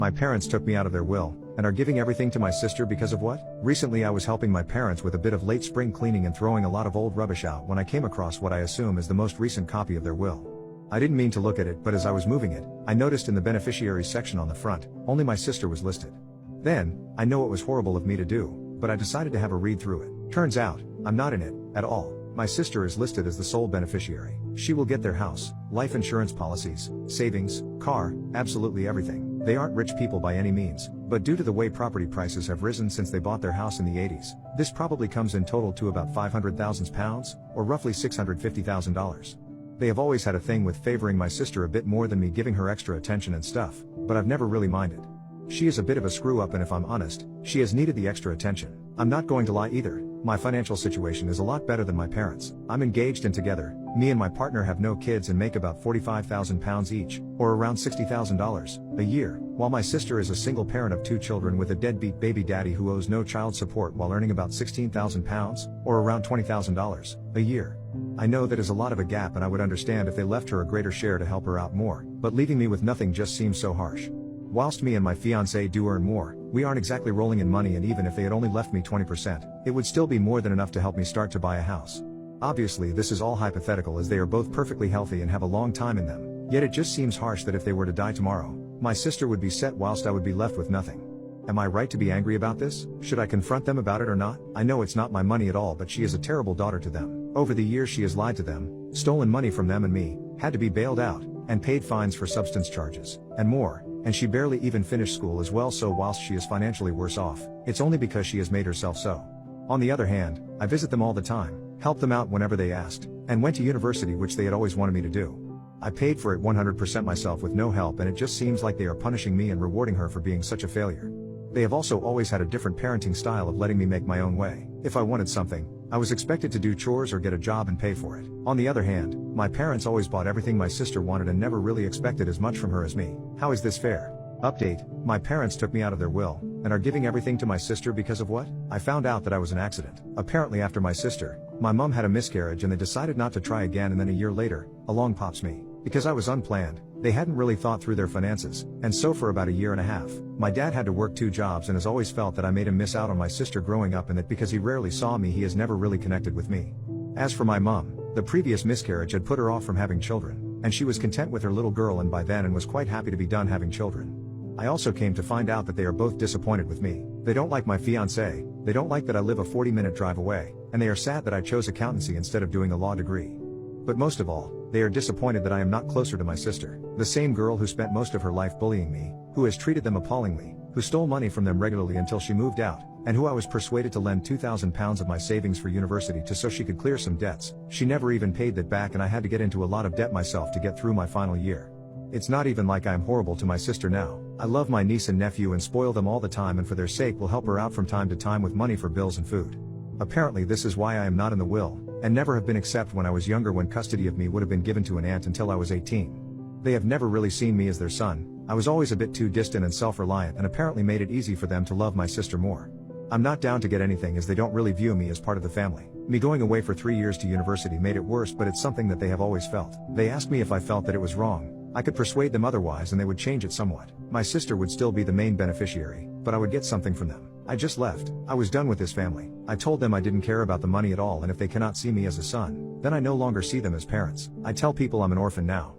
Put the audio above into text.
My parents took me out of their will, and are giving everything to my sister because of what? Recently I was helping my parents with a bit of late spring cleaning and throwing a lot of old rubbish out when I came across what I assume is the most recent copy of their will. I didn't mean to look at it, but as I was moving it, I noticed in the beneficiaries section on the front, only my sister was listed. Then, I know it was horrible of me to do, but I decided to have a read through it. Turns out, I'm not in it, at all. My sister is listed as the sole beneficiary. She will get their house, life insurance policies, savings, car, absolutely everything. They aren't rich people by any means, but due to the way property prices have risen since they bought their house in the 80s, this probably comes in total to about £500,000, or roughly $650,000. They have always had a thing with favoring my sister a bit more than me giving her extra attention and stuff, but I've never really minded. She is a bit of a screw up, and if I'm honest, she has needed the extra attention. I'm not going to lie either. My financial situation is a lot better than my parents. I'm engaged and together. Me and my partner have no kids and make about £45,000 each, or around $60,000 a year, while my sister is a single parent of 2 children with a deadbeat baby daddy who owes no child support while earning about £16,000, or around $20,000 a year. I know that is a lot of a gap, and I would understand if they left her a greater share to help her out more, but leaving me with nothing just seems so harsh. Whilst me and my fiancé do earn more, we aren't exactly rolling in money, and even if they had only left me 20%, it would still be more than enough to help me start to buy a house. Obviously this is all hypothetical, as they are both perfectly healthy and have a long time in them, yet it just seems harsh that if they were to die tomorrow, my sister would be set whilst I would be left with nothing. Am I right to be angry about this? Should I confront them about it or not? I know it's not my money at all, but she is a terrible daughter to them. Over the years she has lied to them, stolen money from them and me, had to be bailed out, and paid fines for substance charges, and more. And she barely even finished school as well, so whilst she is financially worse off, it's only because she has made herself so. On the other hand, I visit them all the time, helped them out whenever they asked, and went to university, which they had always wanted me to do. I paid for it 100% myself with no help, and it just seems like they are punishing me and rewarding her for being such a failure. They have also always had a different parenting style of letting me make my own way. If I wanted something, I was expected to do chores or get a job and pay for it. On the other hand, my parents always bought everything my sister wanted and never really expected as much from her as me. How is this fair? Update: my parents took me out of their will, and are giving everything to my sister because of what? I found out that I was an accident. Apparently after my sister, my mom had a miscarriage and they decided not to try again, and then a year later, along pops me. Because I was unplanned, they hadn't really thought through their finances, and so for about a year and a half, my dad had to work 2 jobs and has always felt that I made him miss out on my sister growing up, and that because he rarely saw me he has never really connected with me. As for my mom, the previous miscarriage had put her off from having children, and she was content with her little girl and by then and was quite happy to be done having children. I also came to find out that they are both disappointed with me. They don't like my fiancé, they don't like that I live a 40-minute drive away, and they are sad that I chose accountancy instead of doing a law degree. But most of all, they are disappointed that I am not closer to my sister, the same girl who spent most of her life bullying me, who has treated them appallingly, who stole money from them regularly until she moved out, and who I was persuaded to lend £2,000 of my savings for university to so she could clear some debts. She never even paid that back, and I had to get into a lot of debt myself to get through my final year. It's not even like I am horrible to my sister now. I love my niece and nephew and spoil them all the time, and for their sake will help her out from time to time with money for bills and food. Apparently this is why I am not in the will, and never have been, except when I was younger, when custody of me would have been given to an aunt until I was 18. They have never really seen me as their son. I was always a bit too distant and self-reliant, and apparently made it easy for them to love my sister more. I'm not down to get anything, as they don't really view me as part of the family. Me going away for 3 years to university made it worse, but it's something that they have always felt. They asked me if I felt that it was wrong. I could persuade them otherwise and they would change it somewhat. My sister would still be the main beneficiary, but I would get something from them. I just left. I was done with this family. I told them I didn't care about the money at all, and if they cannot see me as a son, then I no longer see them as parents. I tell people I'm an orphan now.